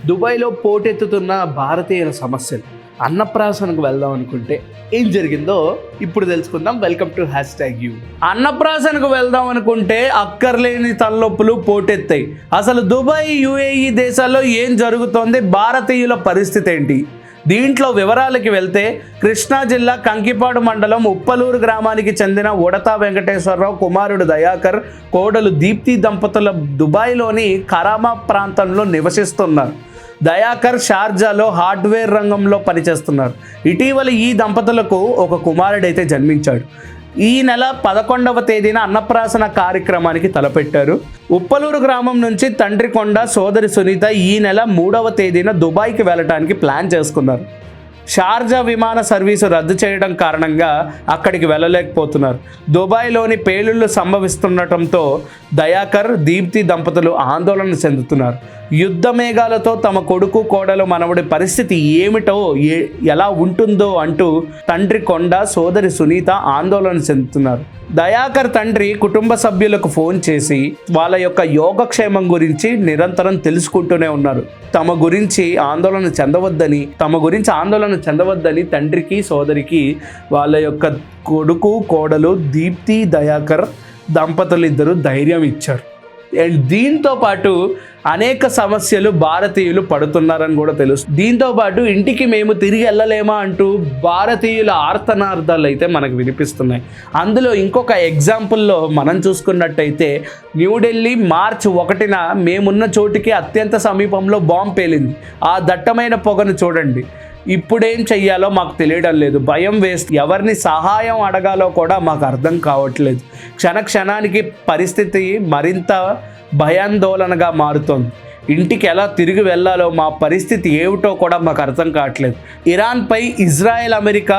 దుబాయ్లో పోటెత్తుతున్న భారతీయుల సమస్యలు. అన్నప్రాసనకు వెళ్దాం అనుకుంటే ఏం జరిగిందో ఇప్పుడు తెలుసుకుందాం. Welcome to #you. అన్నప్రాసనకు వెళ్దాం అనుకుంటే అక్కర్లేని తలనొప్పులు పోటెత్తాయి. అసలు దుబాయ్, యుఏఈ దేశాల్లో ఏం జరుగుతోంది, భారతీయుల పరిస్థితి ఏంటి? దీంట్లో వివరాలకి వెళ్తే కృష్ణా జిల్లా కంకిపాడు మండలం ఉప్పలూరు గ్రామానికి చెందిన ఉడతా వెంకటేశ్వరరావు కుమారుడు దయాకర్, కోడలు దీప్తి దంపతుల దుబాయ్లోని కరామా ప్రాంతంలో నివసిస్తున్నారు. దయాకర్ షార్జాలో హార్డ్వేర్ రంగంలో పనిచేస్తున్నారు. ఇటీవల ఈ దంపతులకు ఒక కుమారుడైతే జన్మించాడు. ఈ నెల 11వ తేదీన అన్నప్రాసన కార్యక్రమానికి తలపెట్టారు. ఉప్పలూరు గ్రామం నుంచి తండ్రి కొండ, సోదరి సునీత ఈ నెల 3వ తేదీన దుబాయ్కి వెళ్ళటానికి ప్లాన్ చేసుకున్నారు. షార్జా విమాన సర్వీసు రద్దు చేయడం కారణంగా అక్కడికి వెళ్ళలేకపోతున్నారు. దుబాయ్లోని పేలుళ్లు సంభవిస్తుండటంతో దయాకర్, దీప్తి దంపతులు ఆందోళన చెందుతున్నారు. యుద్ధ మేఘాలతో తమ కొడుకు, కోడలు, మనవడి పరిస్థితి ఏమిటో, ఎలా ఉంటుందో అంటూ తండ్రి కొండ, సోదరి సునీత ఆందోళన చెందుతున్నారు. దయాకర్ తండ్రి కుటుంబ సభ్యులకు ఫోన్ చేసి వాళ్ళ యొక్క యోగక్షేమం గురించి నిరంతరం తెలుసుకుంటూనే ఉన్నారు. తమ గురించి ఆందోళన చెందవద్దని తండ్రికి, సోదరికి వాళ్ళ యొక్క కొడుకు, కోడలు దీప్తి, దయాకర్ దంపతులు ఇద్దరు ధైర్యం ఇచ్చారు. అండ్ దీంతో పాటు అనేక సమస్యలు భారతీయులు పడుతున్నారని కూడా తెలుసు. దీంతో పాటు ఇంటికి మేము తిరిగి వెళ్ళలేమా అంటూ భారతీయుల ఆర్తనార్థాలు అయితే మనకు వినిపిస్తున్నాయి. అందులో ఇంకొక ఎగ్జాంపుల్లో మనం చూసుకున్నట్టయితే న్యూఢిల్లీ మార్చి 1న మేమున్న చోటుకి అత్యంత సమీపంలో బాంబు పేలింది. ఆ దట్టమైన పొగను చూడండి. ఇప్పుడేం చెయ్యాలో మాకు తెలియడం లేదు. భయం వేస్తుంది. ఎవరిని సహాయం అడగాలో కూడా మాకు అర్థం కావట్లేదు. క్షణానికి పరిస్థితి మరింత భయాందోళనగా మారుతోంది. ఇంటికి ఎలా తిరిగి వెళ్ళాలో, మా పరిస్థితి ఏమిటో కూడా మాకు అర్థం కావట్లేదు. ఇరాన్పై ఇజ్రాయెల్, అమెరికా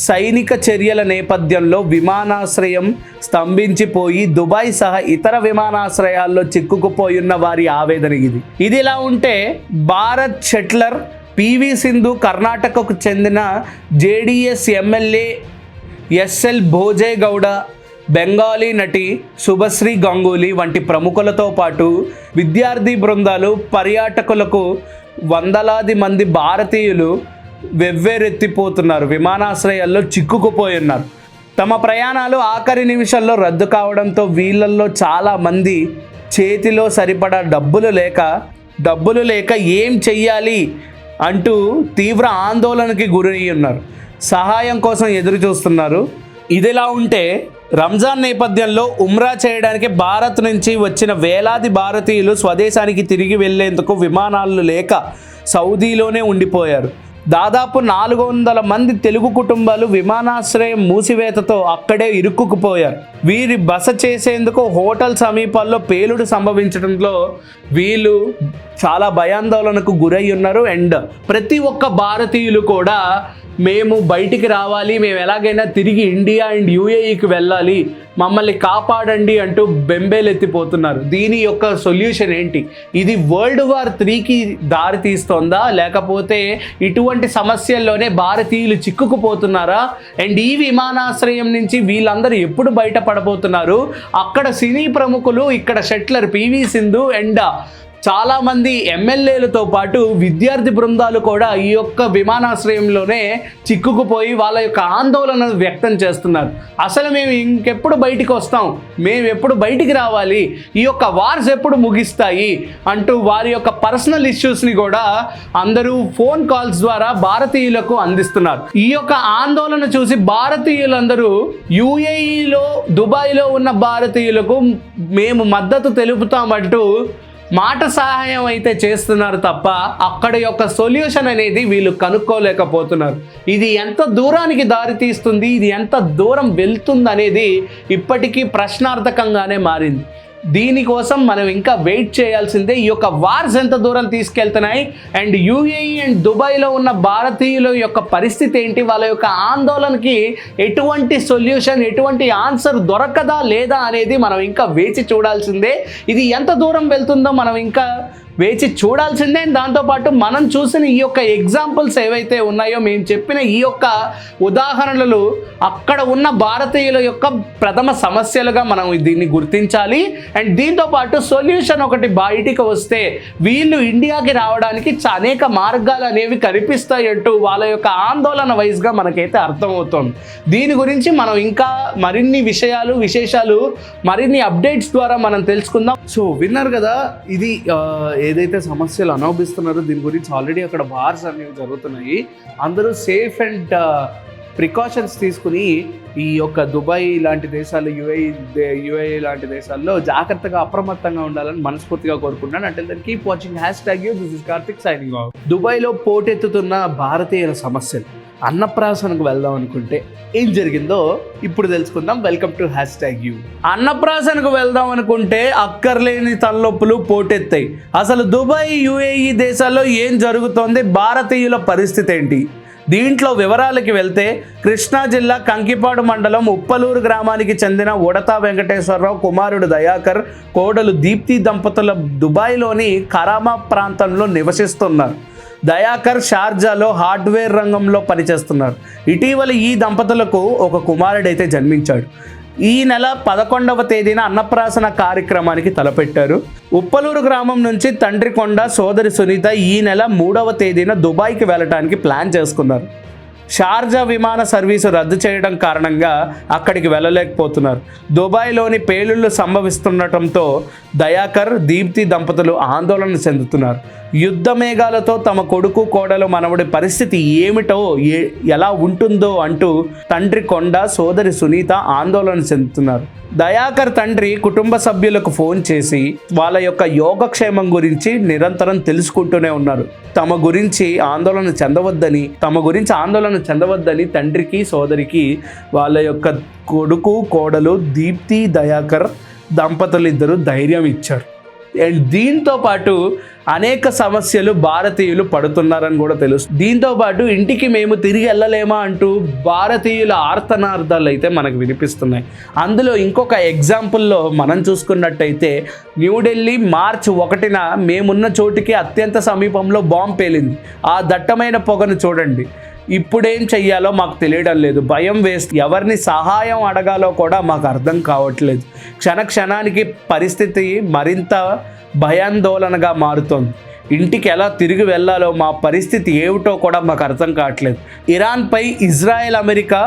సైనిక చర్యల నేపథ్యంలో విమానాశ్రయం స్తంభించిపోయి దుబాయ్ సహా ఇతర విమానాశ్రయాల్లో చిక్కుకుపోయున్న వారి ఆవేదన ఇది. ఇదిలా ఉంటే భారత్ షెట్లర్ పివి సింధు, కర్ణాటకకు చెందిన జేడీఎస్ ఎమ్మెల్యే ఎస్ఎల్ భోజేగౌడ, బెంగాలీ నటి శుభశ్రీ గంగూలీ వంటి ప్రముఖులతో పాటు విద్యార్థి బృందాలు, పర్యాటకులకు వందలాది మంది భారతీయులు వెవ్వేరెత్తిపోతున్నారు. విమానాశ్రయాల్లో చిక్కుకుపోయి ఉన్నారు. తమ ప్రయాణాలు ఆఖరి నిమిషాల్లో రద్దు కావడంతో వీళ్ళల్లో చాలామంది చేతిలో సరిపడా డబ్బులు లేక ఏం చెయ్యాలి అంటూ తీవ్ర ఆందోళనకి గురై ఉన్నారు. సహాయం కోసం ఎదురు చూస్తున్నారు. ఇదిలా ఉంటే రంజాన్ నేపథ్యంలో ఉమ్రా చేయడానికి భారత్ నుంచి వచ్చిన వేలాది భారతీయులు స్వదేశానికి తిరిగి వెళ్లేందుకు విమానాలు లేక సౌదీలోనే ఉండిపోయారు. దాదాపు 400 మంది తెలుగు కుటుంబాలు విమానాశ్రయం మూసివేతతో అక్కడే ఇరుక్కుపోయారు. వీరి బస చేసేందుకు హోటల్ సమీపాల్లో పేలుడు సంభవించడంలో వీళ్ళు చాలా భయాందోళనకు గురై ఉన్నారు. అండ్ ప్రతి ఒక్క భారతీయులు కూడా మేము బయటికి రావాలి, మేము ఎలాగైనా తిరిగి ఇండియా అండ్ యుఏఈకి వెళ్ళాలి, మమ్మల్ని కాపాడండి అంటూ బెంబేలెత్తిపోతున్నారు. దీని యొక్క సొల్యూషన్ ఏంటి? ఇది World War IIIకి దారి తీస్తోందా, లేకపోతే ఇటువంటి సమస్యల్లోనే భారతీయులు చిక్కుకుపోతున్నారా? అండ్ ఈ విమానాశ్రయం నుంచి వీళ్ళందరూ ఎప్పుడు బయటపడబోతున్నారు? అక్కడ సినీ ప్రముఖులు, ఇక్కడ షెట్లర్ పివి సింధు అండ్ చాలామంది ఎమ్మెల్యేలతో పాటు విద్యార్థి బృందాలు కూడా ఈ యొక్క విమానాశ్రయంలోనే చిక్కుకుపోయి వాళ్ళ యొక్క ఆందోళన వ్యక్తం చేస్తున్నారు. అసలు మేము ఇంకెప్పుడు బయటికి వస్తాం, మేము ఎప్పుడు బయటికి రావాలి, ఈ యొక్క వార్స్ ఎప్పుడు ముగిస్తాయి అంటూ వారి యొక్క పర్సనల్ ఇష్యూస్ని కూడా అందరూ ఫోన్ కాల్స్ ద్వారా భారతీయులకు అందిస్తున్నారు. ఈ యొక్క ఆందోళన చూసి భారతీయులందరూ యుఏఈలో, దుబాయ్లో ఉన్న భారతీయులకు మేము మద్దతు తెలుపుతామంటూ మాట సహాయం అయితే చేస్తున్నారు తప్ప అక్కడ యొక్క సొల్యూషన్ అనేది వీళ్ళు కనుక్కోలేకపోతున్నారు. ఇది ఎంత దూరానికి దారి తీస్తుంది, ఇది ఎంత దూరం వెళ్తుంది అనేది ఇప్పటికీ ప్రశ్నార్థకంగానే మారింది. దీనికోసం మనం ఇంకా వెయిట్ చేయాల్సిందే. ఈ యొక్క వార్స్ ఎంత దూరం తీసుకెళ్తున్నాయి అండ్ యుఏఈ అండ్ దుబాయ్లో ఉన్న భారతీయుల యొక్క పరిస్థితి ఏంటి, వాళ్ళ యొక్క ఆందోళనకి ఎటువంటి సొల్యూషన్, ఎటువంటి ఆన్సర్ దొరకదా లేదా అనేది మనం ఇంకా వేచి చూడాల్సిందే. ఇది ఎంత దూరం వెళ్తుందో మనం ఇంకా వేచి చూడాల్సిందే. దాంతోపాటు మనం చూసిన ఈ యొక్క ఎగ్జాంపుల్స్ ఏవైతే ఉన్నాయో, మేము చెప్పిన ఈ యొక్క ఉదాహరణలు అక్కడ ఉన్న భారతీయుల యొక్క ప్రథమ సమస్యలుగా మనం దీన్ని గుర్తించాలి. అండ్ దీంతోపాటు సొల్యూషన్ ఒకటి బయటికి వస్తే వీళ్ళు ఇండియాకి రావడానికి అనేక మార్గాలు అనేవి కనిపిస్తాయి అంటూ వాళ్ళ యొక్క ఆందోళన వైజ్గా మనకైతే అర్థమవుతుంది. దీని గురించి మనం ఇంకా మరిన్ని విశేషాలు మరిన్ని అప్డేట్స్ ద్వారా మనం తెలుసుకుందాం. సో విన్నారు కదా, ఇది ఏదైతే సమస్యలు అనుభవిస్తున్నారో దీని గురించి ఆల్రెడీ అక్కడ వార్స్ అనేవి జరుగుతున్నాయి. అందరూ సేఫ్ అండ్ ప్రికాషన్స్ తీసుకుని ఈ యొక్క దుబాయ్ లాంటి దేశాలు, యుఏఈ లాంటి దేశాల్లో జాగ్రత్తగా అప్రమత్తంగా ఉండాలని మనస్ఫూర్తిగా కోరుకుంటున్నాను. అంటే దాన్ని keep watching #you. This is Karthik signing off. దుబాయ్లో పోటెత్తుతున్న భారతీయుల సమస్యలు. అన్నప్రాసనకు వెళ్దాం అనుకుంటే ఏం జరిగిందో ఇప్పుడు తెలుసుకుందాం. Welcome to #you. అన్నప్రాసనకు వెళ్దాం అనుకుంటే అక్కర్లేని తలనొప్పులు పోటెత్తాయి. అసలు దుబాయ్, యుఏఈ దేశాల్లో ఏం జరుగుతోంది, భారతీయుల పరిస్థితి ఏంటి? దీంట్లో వివరాలకి వెళ్తే కృష్ణా జిల్లా కంకిపాడు మండలం ఉప్పలూరు గ్రామానికి చెందిన ఉడతా వెంకటేశ్వరరావు కుమారుడు దయాకర్, కోడలు దీప్తి దంపతుల దుబాయ్లోని కరామా ప్రాంతంలో నివసిస్తున్నారు. దయాకర్ షార్జాలో హార్డ్వేర్ రంగంలో పనిచేస్తున్నారు. ఇటీవల ఈ దంపతులకు ఒక కుమారుడైతే జన్మించాడు. ఈ నెల 11వ తేదీన అన్నప్రాసన కార్యక్రమానికి తలపెట్టారు. ఉప్పలూరు గ్రామం నుంచి తండ్రి కొండ, సోదరి సునీత ఈ నెల 3వ తేదీన దుబాయ్కి వెళ్ళడానికి ప్లాన్ చేసుకున్నారు. షార్జా విమాన సర్వీసు రద్దు చేయడం కారణంగా అక్కడికి వెళ్ళలేకపోతున్నారు. దుబాయ్లోని పేలుళ్లు సంభవిస్తుండటంతో దయాకర్, దీప్తి దంపతులు ఆందోళన చెందుతున్నారు. యుద్ధ మేఘాలతో తమ కొడుకు, కోడలు, మనవడి పరిస్థితి ఏమిటో, ఎలా ఉంటుందో అంటూ తండ్రి కొండ, సోదరి సునీత ఆందోళన చెందుతున్నారు. దయాకర్ తండ్రి కుటుంబ సభ్యులకు ఫోన్ చేసి వాళ్ళ యొక్క యోగక్షేమం గురించి నిరంతరం తెలుసుకుంటూనే ఉన్నారు. తమ గురించి ఆందోళన చెందవద్దని తండ్రికి, సోదరికి వాళ్ళ యొక్క కొడుకు, కోడలు దీప్తి, దయాకర్ దంపతులు ఇద్దరు ధైర్యం ఇచ్చారు. అండ్ దీంతో పాటు అనేక సమస్యలు భారతీయులు పడుతున్నారని కూడా తెలుసు. దీంతో పాటు ఇంటికి మేము తిరిగి వెళ్ళలేమా అంటూ భారతీయుల ఆర్తనార్థాలు అయితే మనకు వినిపిస్తున్నాయి. అందులో ఇంకొక ఎగ్జాంపుల్లో మనం చూసుకున్నట్టయితే న్యూఢిల్లీ మార్చి 1న మేమున్న చోటుకి అత్యంత సమీపంలో బాంబు పేలింది. ఆ దట్టమైన పొగను చూడండి. ఇప్పుడేం చెయ్యాలో మాకు తెలియడం లేదు. భయం వేస్తే ఎవరిని సహాయం అడగాలో కూడా మాకు అర్థం కావట్లేదు. క్షణానికి పరిస్థితి మరింత భయాందోళనగా మారుతోంది. ఇంటికి ఎలా తిరిగి వెళ్ళాలో, మా పరిస్థితి ఏమిటో కూడా మాకు అర్థం కావట్లేదు. ఇరాన్పై ఇజ్రాయెల్, అమెరికా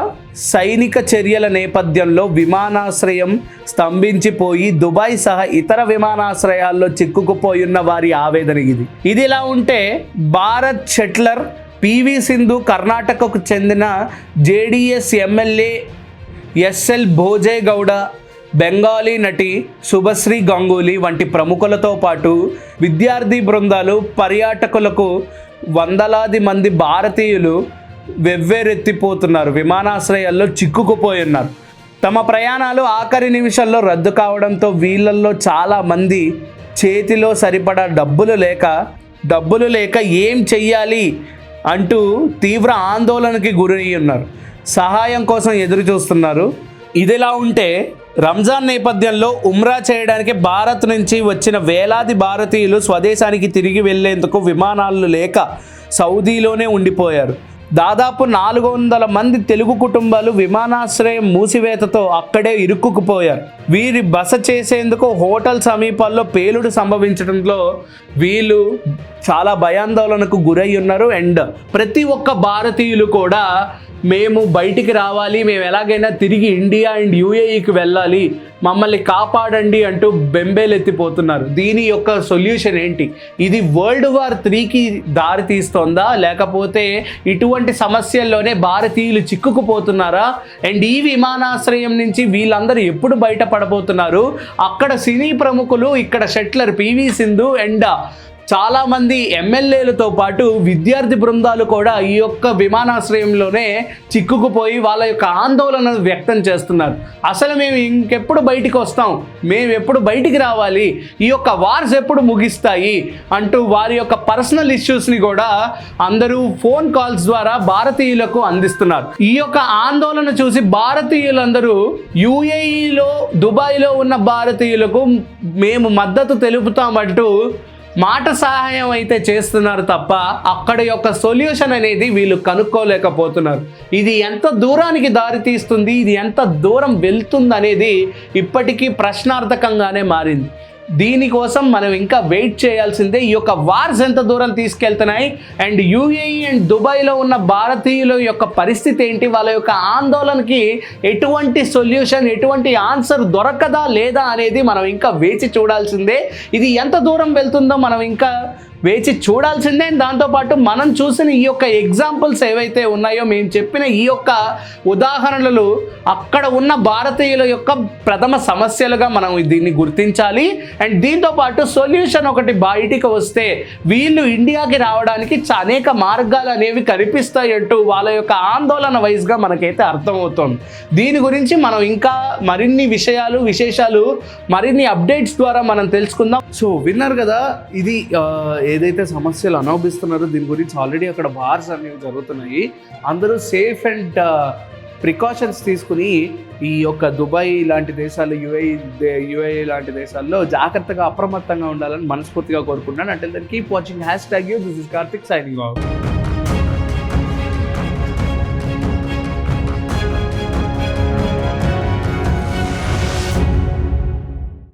సైనిక చర్యల నేపథ్యంలో విమానాశ్రయం స్తంభించిపోయి దుబాయ్ సహా ఇతర విమానాశ్రయాల్లో చిక్కుకుపోయున్న వారి ఆవేదన ఇది. ఇదిలా ఉంటే భారత్ షెట్లర్ PV సింధు, కర్ణాటకకు చెందిన JDS ఎమ్మెల్యే SL భోజేగౌడ, బెంగాలీ నటి శుభశ్రీ గంగూలీ వంటి ప్రముఖులతో పాటు విద్యార్థి బృందాలు, పర్యాటకులకు వందలాది మంది భారతీయులు వెవ్వేరెత్తిపోతున్నారు. విమానాశ్రయాల్లో చిక్కుకుపోయి ఉన్నారు. తమ ప్రయాణాలు ఆఖరి నిమిషాల్లో రద్దు కావడంతో వీళ్ళల్లో చాలామంది చేతిలో సరిపడా డబ్బులు లేక ఏం చెయ్యాలి అంటూ తీవ్ర ఆందోళనకి గురై ఉన్నారు. సహాయం కోసం ఎదురు చూస్తున్నారు. ఇదిలా ఉంటే రంజాన్ నేపథ్యంలో ఉమ్రా చేయడానికి భారత్ నుంచి వచ్చిన వేలాది భారతీయులు స్వదేశానికి తిరిగి వెళ్లేందుకు విమానాలు లేక సౌదీలోనే ఉండిపోయారు. దాదాపు 400 మంది తెలుగు కుటుంబాలు విమానాశ్రయం మూసివేతతో అక్కడే ఇరుక్కుపోయారు. వీరి బస చేసేందుకు హోటల్ సమీపాల్లో పేలుడు సంభవించడంలో వీళ్ళు చాలా భయాందోళనకు గురై ఉన్నారు. అండ్ ప్రతి ఒక్క భారతీయులు కూడా మేము బయటికి రావాలి, మేము ఎలాగైనా తిరిగి ఇండియా అండ్ యుఏఈకి వెళ్ళాలి, మమ్మల్ని కాపాడండి అంటూ బెంబేలెత్తిపోతున్నారు. దీని యొక్క సొల్యూషన్ ఏంటి? ఇది World War IIIకి దారి తీస్తోందా, లేకపోతే ఇటువంటి సమస్యల్లోనే భారతీయులు చిక్కుకుపోతున్నారా? అండ్ ఈ విమానాశ్రయం నుంచి వీళ్ళందరూ ఎప్పుడు బయటపడబోతున్నారు? అక్కడ సినీ ప్రముఖులు, ఇక్కడ షెట్లర్, PV సింధు అండ్ చాలామంది ఎమ్మెల్యేలతో పాటు విద్యార్థి బృందాలు కూడా ఈ యొక్క విమానాశ్రయంలోనే చిక్కుకుపోయి వాళ్ళ యొక్క ఆందోళన వ్యక్తం చేస్తున్నారు. అసలు మేము ఇంకెప్పుడు బయటికి వస్తాం, మేము ఎప్పుడు బయటికి రావాలి, ఈ యొక్క వార్స్ ఎప్పుడు ముగిస్తాయి అంటూ వారి యొక్క పర్సనల్ ఇష్యూస్ని కూడా అందరూ ఫోన్ కాల్స్ ద్వారా భారతీయులకు అందిస్తున్నారు. ఈ యొక్క ఆందోళన చూసి భారతీయులందరూ యుఏఈలో, దుబాయ్లో ఉన్న భారతీయులకు మేము మద్దతు తెలుపుతామంటూ మాట సహాయం అయితే చేస్తున్నారు తప్ప అక్కడ యొక్క సొల్యూషన్ అనేది వీళ్ళు కనుక్కోలేకపోతున్నారు. ఇది ఎంత దూరానికి దారి తీస్తుంది, ఇది ఎంత దూరం వెళ్తుంది అనేది ఇప్పటికీ ప్రశ్నార్థకంగానే మారింది. దీనికోసం మనం ఇంకా వెయిట్ చేయాల్సిందే. ఈ యొక్క వార్స్ ఎంత దూరం తీసుకెళ్తున్నాయి అండ్ యూఏఈ అండ్ దుబాయ్లో ఉన్న భారతీయుల యొక్క పరిస్థితి ఏంటి, వాళ్ళ యొక్క ఆందోళనకి ఎటువంటి సొల్యూషన్, ఎటువంటి ఆన్సర్ దొరకదా లేదా అనేది మనం ఇంకా వేచి చూడాల్సిందే. ఇది ఎంత దూరం వెళ్తుందో మనం ఇంకా వేచి చూడాల్సిందే. దాంతోపాటు మనం చూసిన ఈ యొక్క ఎగ్జాంపుల్స్ ఏవైతే ఉన్నాయో, మేము చెప్పిన ఈ యొక్క ఉదాహరణలు అక్కడ ఉన్న భారతీయుల యొక్క ప్రథమ సమస్యలుగా మనం దీన్ని గుర్తించాలి. అండ్ దీంతోపాటు సొల్యూషన్ ఒకటి బయటికి వస్తే వీళ్ళు ఇండియాకి రావడానికి అనేక మార్గాలు అనేవి కనిపిస్తాయి అంటూ వాళ్ళ యొక్క ఆందోళన వైజ్గా మనకైతే అర్థమవుతుంది. దీని గురించి మనం ఇంకా మరిన్ని విశేషాలు మరిన్ని అప్డేట్స్ ద్వారా మనం తెలుసుకుందాం. సో విన్నారు కదా, ఇది ఏదైతే సమస్యలు అనుభవిస్తున్నారో దీని గురించి ఆల్రెడీ అక్కడ వార్స్ అనేవి జరుగుతున్నాయి. అందరూ సేఫ్ అండ్ ప్రికాషన్స్ తీసుకుని ఈ యొక్క దుబాయ్ లాంటి దేశాలు, యుఏఈ లాంటి దేశాల్లో జాగ్రత్తగా అప్రమత్తంగా ఉండాలని మనస్ఫూర్తిగా కోరుకుంటున్నాను. అంటే keep watching #you. This is Karthik signing off.